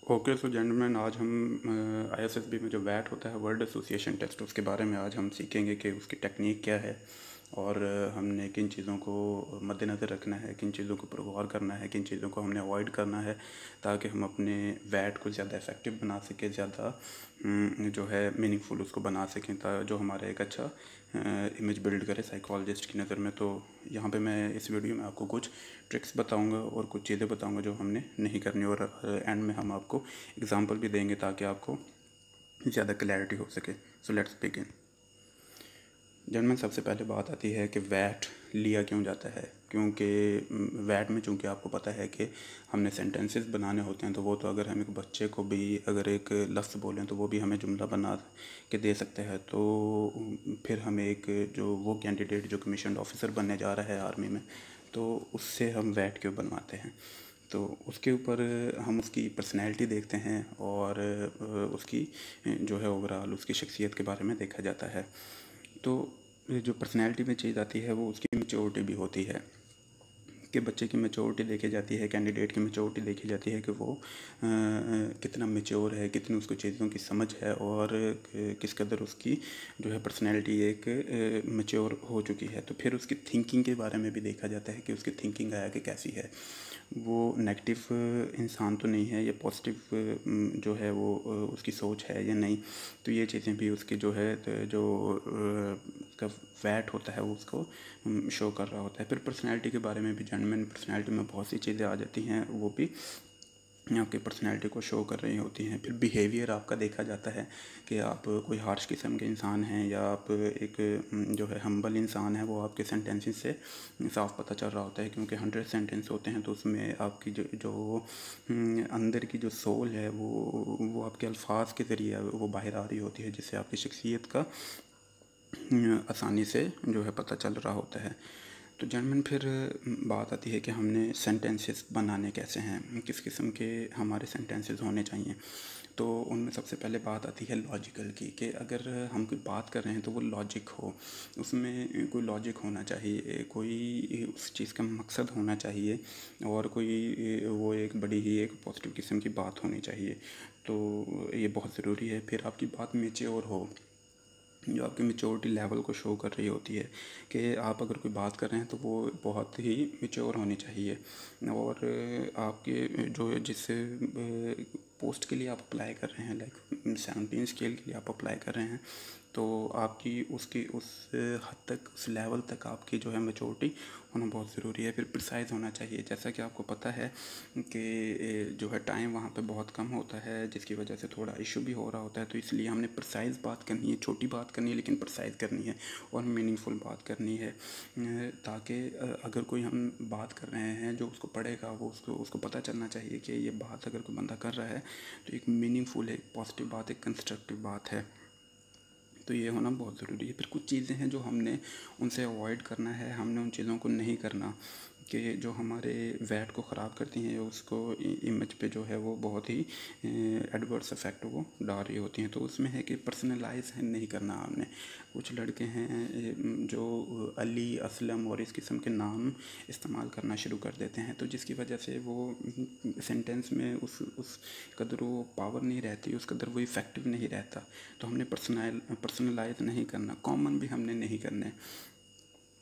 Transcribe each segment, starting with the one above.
Okay so gentleman, आज हम ISSB में जो वैट होता है, वर्ल्ड एसोसिएशन टेस्ट, उसके बारे में आज हम सीखेंगे कि उसकी टेक्निक क्या है और हमने किन चीज़ों को मद्देनज़र रखना है, किन चीज़ों को पर गौर करना है, किन चीज़ों को हमने अवॉइड करना है ताकि हम अपने वैट को ज़्यादा इफ़ेक्टिव बना सकें, ज़्यादा जो है मीनिंगफुल उसको बना सकें, जो हमारा एक अच्छा इमेज बिल्ड करे साइकोलॉजिस्ट की नज़र में। तो यहाँ पे मैं इस वीडियो में आपको कुछ ट्रिक्स बताऊंगा और कुछ चीज़ें बताऊंगा जो हमने नहीं करनी, और एंड में हम आपको एग्जांपल भी देंगे ताकि आपको ज़्यादा क्लैरिटी हो सके। So let's begin. जनरल सबसे पहले बात आती है कि वैट लिया क्यों जाता है, क्योंकि वैट में चूँकि आपको पता है कि हमने सेंटेंसेस बनाने होते हैं, तो वो तो अगर हम एक बच्चे को भी अगर एक लफ्ज़ बोलें तो वो भी हमें जुमला बना के दे सकते हैं। तो फिर हमें एक जो वो कैंडिडेट जो कमीशन ऑफिसर बनने जा रहा है आर्मी में, तो उससे हम वैट क्यों बनवाते हैं। तो उसके ऊपर हम उसकी पर्सनैलिटी देखते हैं और उसकी जो है ओवरऑल उसकी शख्सियत के बारे में देखा जाता है। तो जो पर्सनैलिटी में चीज़ आती है वो उसकी मैच्योरिटी भी होती है, कि बच्चे की मैच्योरिटी देखी जाती है, कैंडिडेट की मैच्योरिटी देखी जाती है कि वो कितना मैच्योर है, कितनी उसको चीज़ों की समझ है और किस कदर उसकी जो है पर्सनैलिटी एक मैच्योर हो चुकी है। तो फिर उसकी थिंकिंग के बारे में भी देखा जाता है कि उसकी थिंकिंग आया कि कैसी है, वो नेगेटिव इंसान तो नहीं है या पॉजिटिव जो है वो उसकी सोच है या नहीं। तो ये चीज़ें भी उसकी जो है जो उसका वैट होता है वो उसको शो कर रहा होता है। फिर पर्सनैलिटी के बारे में भी जेन्युइन पर्सनैलिटी में बहुत सी चीज़ें आ जाती हैं, वो भी आपकी पर्सनैलिटी को शो कर रही होती हैं। फिर बिहेवियर आपका देखा जाता है कि आप कोई हार्श किस्म के इंसान हैं या आप एक जो है हम्बल इंसान है, वो आपके सेंटेंसेस से साफ पता चल रहा होता है, क्योंकि 100 सेंटेंस होते हैं तो उसमें आपकी जो जो अंदर की जो सोल है वो आपके अल्फाज के ज़रिए वो बाहर आ रही होती है, जिससे आपकी शख्सियत का आसानी से जो है पता चल रहा होता है। तो जनरल फिर बात आती है कि हमने सेंटेंसेस बनाने कैसे हैं, किस किस्म के हमारे सेंटेंसेस होने चाहिए। तो उनमें सबसे पहले बात आती है लॉजिकल की, कि अगर हम कोई बात कर रहे हैं तो वो लॉजिक हो, उसमें कोई लॉजिक होना चाहिए, कोई उस चीज़ का मकसद होना चाहिए और कोई वो एक बड़ी ही एक पॉजिटिव किस्म की बात होनी चाहिए। तो ये बहुत ज़रूरी है। फिर आपकी बात मैच्योर हो, जो आपकी मैच्योरिटी लेवल को शो कर रही होती है, कि आप अगर कोई बात कर रहे हैं तो वो बहुत ही मैच्योर होनी चाहिए। और आपके जो जिस पोस्ट के लिए आप अप्लाई कर रहे हैं, लाइक 17 स्केल के लिए आप अप्लाई कर रहे हैं, तो आपकी उसकी उस हद तक, उस लेवल तक आपकी जो है मैच्योरिटी होना बहुत ज़रूरी है। फिर प्रिसाइज़ होना चाहिए, जैसा कि आपको पता है कि जो है टाइम वहाँ पे बहुत कम होता है, जिसकी वजह से थोड़ा इशू भी हो रहा होता है। तो इसलिए हमने प्रिसाइज़ बात करनी है, छोटी बात करनी है लेकिन प्रिसाइज़ करनी है और मीनिंगफुल बात करनी है, ताकि अगर कोई हम बात कर रहे हैं जो उसको पढ़ेगा वो उसको पता चलना चाहिए कि ये बात अगर कोई बंदा कर रहा है तो एक मीनिंगफुल है, एक पॉजिटिव बात, एक कंस्ट्रक्टिव बात है। तो ये होना बहुत ज़रूरी है। फिर कुछ चीज़ें हैं जो हमने उनसे अवॉइड करना है, हमने उन चीज़ों को नहीं करना कि जो हमारे वैट को ख़राब करती हैं, उसको इमेज पे जो है वो बहुत ही एडवर्स इफेक्ट वो डाल रही होती हैं। तो उसमें है कि पर्सनलाइज नहीं करना हमने। कुछ लड़के हैं जो अली, असलम और इस किस्म के नाम इस्तेमाल करना शुरू कर देते हैं, तो जिसकी वजह से वो सेंटेंस में उस कदर वो पावर नहीं रहती, उस कदर वो इफ़ेक्टिव नहीं रहता। तो हमने पर्सनलाइज नहीं करना, कॉमन भी हमने नहीं करने,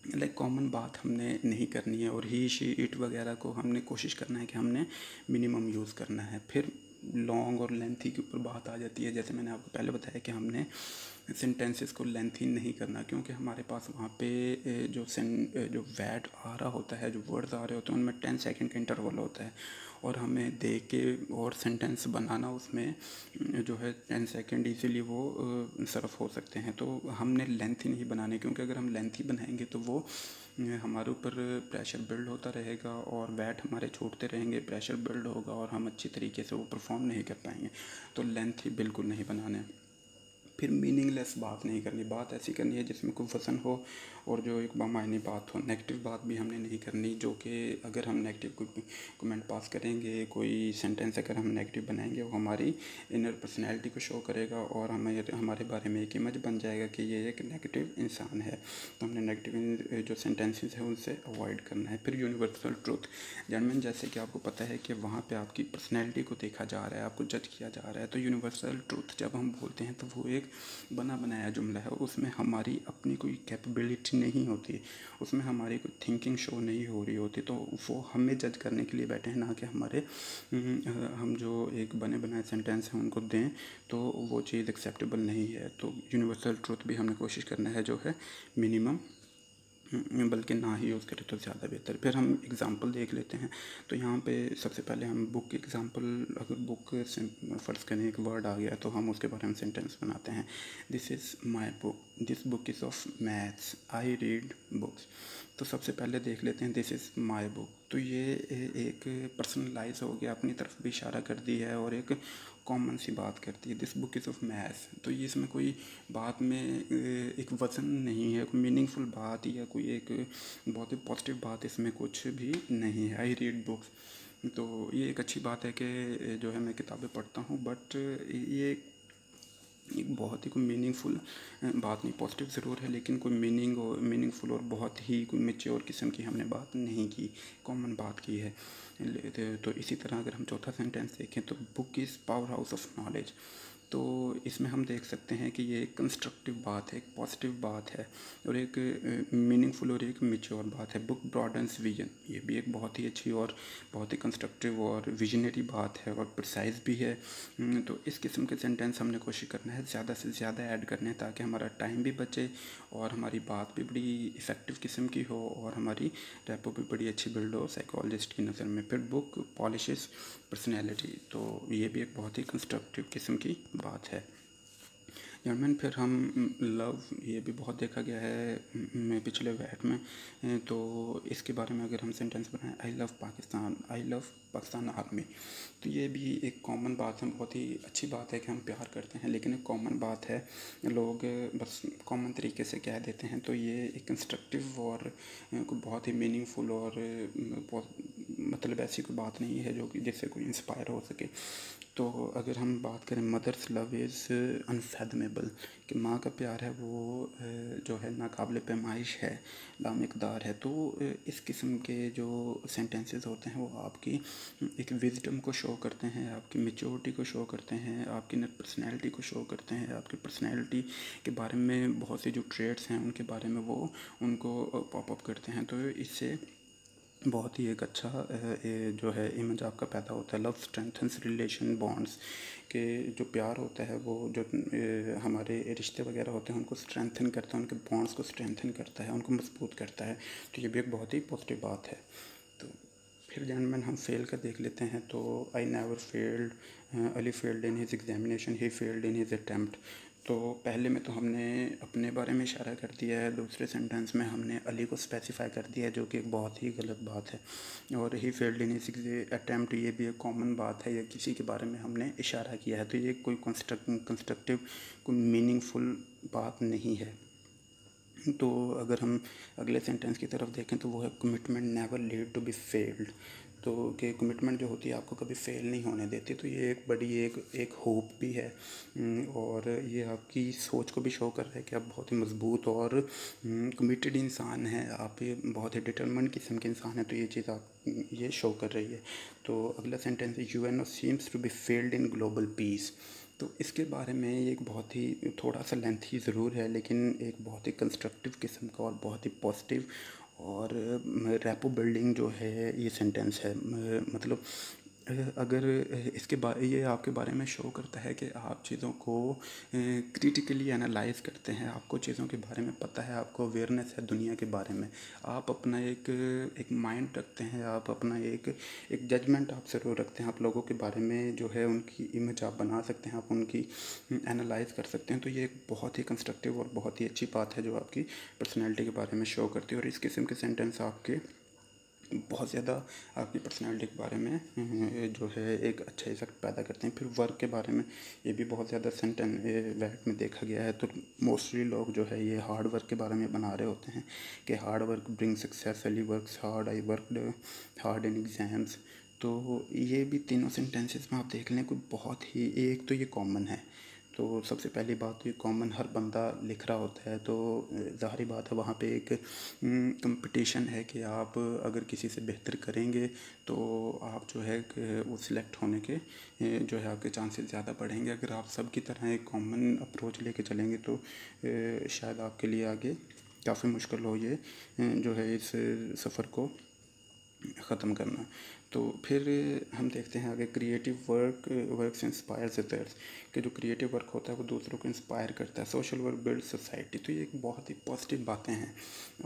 लाइक कॉमन बात हमने नहीं करनी है। और ही शी इट वगैरह को हमने कोशिश करना है कि हमने मिनिमम यूज़ करना है। फिर लॉन्ग और लेंथी के ऊपर बात आ जाती है। जैसे मैंने आपको पहले बताया कि हमने सेंटेंसेस को लेंथी नहीं करना, क्योंकि हमारे पास वहाँ पे जो वैट आ रहा होता है, जो वर्ड्स आ रहे होते हैं, उनमें 10 सेकंड का इंटरवल होता है और हमें देख के और सेंटेंस बनाना उसमें जो है 10 सेकंड इजीली वो सर्फ हो सकते हैं। तो हमने लेंथी नहीं बनाने, क्योंकि अगर हम लेंथी बनाएंगे तो वो हमारे ऊपर प्रेशर बिल्ड होता रहेगा और वैट हमारे छूटते रहेंगे, प्रेशर बिल्ड होगा और हम अच्छी तरीके से वो परफॉर्म नहीं कर पाएंगे। तो लेंथी बिल्कुल नहीं बनाने। फिर मीनिंगलेस बात नहीं करनी, बात ऐसी करनी है जिसमें कोई वज़न हो और जो एक बामायनी बात हो। नेगेटिव बात भी हमने नहीं करनी, जो कि अगर हम नेगेटिव कोई कमेंट पास करेंगे, कोई सेंटेंस अगर हम नेगेटिव बनाएंगे, वो हमारी इनर पर्सनैलिटी को शो करेगा और हमें हमारे बारे में एक इमेज बन जाएगा कि ये एक नेगेटिव इंसान है। तो हमने नेगेटिव जो सेंटेंसेस है उनसे अवॉइड करना है। फिर यूनिवर्सल ट्रूथ, जनरल जैसे कि आपको पता है कि वहाँ पे आपकी पर्सनैलिटी को देखा जा रहा है, आपको जज किया जा रहा है। तो यूनिवर्सल ट्रूथ जब हम बोलते हैं तो वो एक बना बनाया जुमला है, उसमें हमारी अपनी कोई कैपेबिलिटी नहीं होती, उसमें हमारी कोई थिंकिंग शो नहीं हो रही होती। तो वो हमें जज करने के लिए बैठे हैं, ना कि हमारे हम जो एक बने बनाए सेंटेंस हैं उनको दें, तो वो चीज़ एक्सेप्टेबल नहीं है। तो यूनिवर्सल ट्रूथ भी हमने कोशिश करना है जो है मिनिमम, बल्कि ना ही यूज़ करें तो ज़्यादा बेहतर। फिर हम एग्ज़ाम्पल देख लेते हैं। तो यहाँ पे सबसे पहले हम बुक एग्ज़ाम्पल, अगर बुक से फ़र्ज़ करें एक वर्ड आ गया तो हम उसके बारे में सेंटेंस बनाते हैं। This is my book, this book is of maths, I read books. तो सबसे पहले देख लेते हैं दिस इज़ माई बुक। तो ये एक पर्सनलाइज हो गया, अपनी तरफ भी इशारा कर दी है और एक कॉमन सी बात करती है। This book is of maths, तो ये इसमें कोई बात में एक वज़न नहीं है, कोई मीनिंगफुल बात या कोई एक बहुत ही पॉजिटिव बात इसमें कुछ भी नहीं है। आई रीड बुक्स, तो ये एक अच्छी बात है कि जो है मैं किताबें पढ़ता हूँ, बट ये एक बहुत ही कोई मीनिंगफुल बात नहीं, पॉजिटिव ज़रूर है लेकिन कोई मीनिंगफुल और बहुत ही कोई मैच्योर किस्म की हमने बात नहीं की, कॉमन बात की है। तो इसी तरह अगर हम चौथा सेंटेंस देखें तो book is power house of knowledge. तो इसमें हम देख सकते हैं कि ये एक कंस्ट्रक्टिव बात है, एक पॉजिटिव बात है और एक मीनिंगफुल और एक मैच्योर बात है। बुक ब्रॉडन्स विजन, ये भी एक बहुत ही अच्छी और बहुत ही कंस्ट्रक्टिव और विजनरी बात है और प्रिसाइज भी है। तो इस किस्म के सेंटेंस हमने कोशिश करना है ज़्यादा से ज़्यादा ऐड करने हैं, ताकि हमारा टाइम भी बचे और हमारी बात भी बड़ी इफ़ेक्टिव किस्म की हो और हमारी रैपो भी बड़ी अच्छी बिल्ड हो साइकोलॉजिस्ट की नज़र में। फिर बुक पॉलिशेस पर्सनैलिटी, तो ये भी एक बहुत ही कंस्ट्रक्टिव किस्म की बात है। जर्मन फिर हम लव, ये भी बहुत देखा गया है पिछले वैट में। तो इसके बारे में अगर हम सेंटेंस बनाएं, I love Pakistan, I love Pakistan army, तो ये भी एक कॉमन बात है, बहुत ही अच्छी बात है कि हम प्यार करते हैं, लेकिन एक कॉमन बात है, लोग बस कॉमन तरीके से कह देते हैं। तो ये एक कंस्ट्रक्टिव और बहुत ही मीनिंगफुल और मतलब ऐसी कोई बात नहीं है जो कि जिससे कोई इंस्पायर हो सके। तो अगर हम बात करें मदर्स लव इज़ अनफैथमेबल, कि माँ का प्यार है वो जो है नाकाबिले पैमाइश है, लामिकदार है। तो इस किस्म के जो सेंटेंसेस होते हैं वो आपकी एक विजडम को शो करते हैं, आपकी मेच्योरिटी को शो करते हैं, आपकी पर्सनैलिटी को शो करते हैं, आपकी पर्सनैलिटी के बारे में बहुत से जो ट्रेड्स हैं उनके बारे में वो उनको पॉपअप करते हैं। तो इससे बहुत ही एक अच्छा जो है इमेज आपका पैदा होता है। लव स्ट्रेंथन्स रिलेशन बॉन्ड्स, के जो प्यार होता है वो जो हमारे रिश्ते वगैरह होते हैं उनको स्ट्रेंथन करता है, उनके बॉन्ड्स को स्ट्रेंथन करता है, उनको मजबूत करता है। तो ये भी एक बहुत ही पॉजिटिव बात है। तो फिर जेंटलमैन हम फेल का देख लेते हैं। तो I never failed, Ali failed in his examination, he failed in his attempt. तो पहले में तो हमने अपने बारे में इशारा कर दिया है, दूसरे सेंटेंस में हमने अली को स्पेसिफाई कर दिया है, जो कि एक बहुत ही गलत बात है। और he failed in his attempt, ये भी एक कॉमन बात है, या किसी के बारे में हमने इशारा किया है। तो ये कोई कंस्ट्रक्टिव कोई मीनिंगफुल बात नहीं है। तो अगर हम अगले सेंटेंस की तरफ देखें तो वो है commitment never lead to be failed. तो कि कमिटमेंट जो होती है आपको कभी फेल नहीं होने देती। तो ये एक बड़ी एक होप भी है और ये आपकी सोच को भी शो कर रहा है कि आप बहुत ही मजबूत और कमिटेड इंसान हैं, आप ये बहुत ही डिटरमिन्ड किस्म के इंसान हैं। तो ये चीज़ आप ये शो कर रही है। तो अगला सेंटेंस है UNO seems to be failed in global peace. तो इसके बारे में एक बहुत ही थोड़ा सा लेंथी ज़रूर है, लेकिन एक बहुत ही कंस्ट्रक्टिव किस्म का और बहुत ही पॉजिटिव और रैपो बिल्डिंग जो है ये सेंटेंस है। मतलब अगर इसके ये आपके बारे में शो करता है कि आप चीज़ों को क्रिटिकली एनालाइज करते हैं, आपको चीज़ों के बारे में पता है, आपको अवेयरनेस है दुनिया के बारे में, आप अपना एक माइंड रखते हैं, आप अपना एक जजमेंट आप ज़रूर रखते हैं, आप लोगों के बारे में जो है उनकी इमेज आप बना सकते हैं, आप उनकी एनालाइज कर सकते हैं। तो ये एक बहुत ही कंस्ट्रक्टिव और बहुत ही अच्छी बात है जो आपकी पर्सनैलिटी के बारे में शो करती है। और इस किस्म के सेंटेंस आपके बहुत ज़्यादा आपकी पर्सनालिटी के बारे में जो है एक अच्छा इफेक्ट पैदा करते हैं। फिर वर्क के बारे में ये भी बहुत ज़्यादा सेंटेंस वैट में देखा गया है। तो मोस्टली लोग जो है ये हार्ड वर्क के बारे में बना रहे होते हैं कि hard work bring success, Ellie works hard, I worked hard in exams. तो ये भी तीनों सेंटेंसेस में आप देख लें कोई बहुत ही, एक तो ये कॉमन है। तो सबसे पहली बात तो ये कॉमन हर बंदा लिख रहा होता है, तो ज़ाहिर बात है वहाँ पे एक कंपटीशन है कि आप अगर किसी से बेहतर करेंगे तो आप जो है वो सिलेक्ट होने के जो है आपके चांसेस ज़्यादा बढ़ेंगे। अगर आप सब की तरह एक कॉमन अप्रोच लेके चलेंगे तो शायद आपके लिए आगे काफ़ी मुश्किल हो ये जो है इस सफ़र को ख़त्म करना। तो फिर हम देखते हैं आगे, क्रिएटिव वर्क्स इंस्पायर्स अदर्स, कि जो क्रिएटिव वर्क होता है वो दूसरों को इंस्पायर करता है। सोशल वर्क बिल्ड सोसाइटी, तो ये एक बहुत ही पॉजिटिव बातें हैं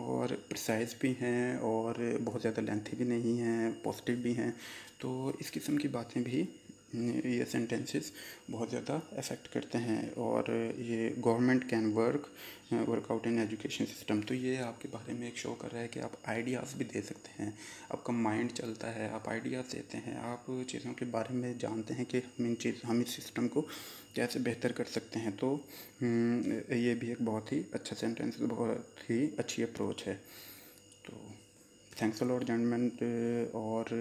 और प्रिसाइज भी हैं और बहुत ज़्यादा लेंथी भी नहीं हैं, पॉजिटिव भी हैं। तो इस किस्म की बातें भी ये सेंटेंसेस बहुत ज़्यादा अफेक्ट करते हैं। और ये government can workout in education system, तो ये आपके बारे में एक शो कर रहा है कि आप आइडियाज़ भी दे सकते हैं। आपका माइंड चलता है, आप आइडियाज़ देते हैं, आप चीज़ों के बारे में जानते हैं कि हम इस सिस्टम को कैसे बेहतर कर सकते हैं। तो ये भी एक बहुत ही अच्छा सेंटेंस, बहुत ही अच्छी अप्रोच है। तो थैंक्स अ लॉट जेंटलमैन। और